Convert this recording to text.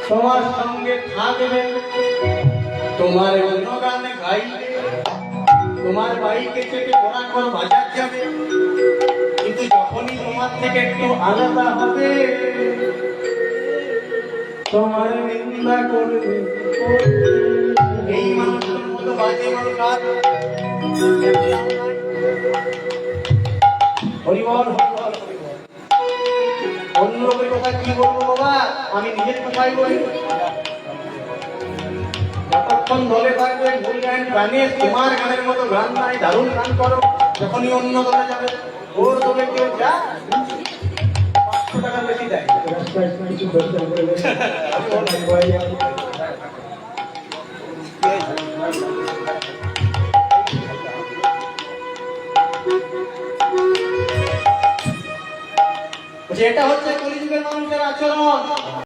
তোমার সঙ্গে থাকবে, তোমার গুণগান গাইবে, তোমার বাইকে চেপে ঘোড়া করে বাজার যাবে, কিন্তু যখনই তোমার থেকে একটু আলাদা হবে তোমার নিন্দা করবে। এই মানুষের মতো বাজে মানুষ আর হরিবল হরিবল হরিবল। অন্য লোকের কথা কি বলবো বাবা, আমি নিজের কথাই বলি। যতক্ষণ দলে থাকবে ভুল গান গানে তোমার গানের মতো গান নাই, দারুণ গান করো। যখনই অন্য দলে যাবে ওর দলে কেউ যা 500 টাকা বেশি দেয়। এটা হচ্ছে কলিযুগের মানুষের আচরণ।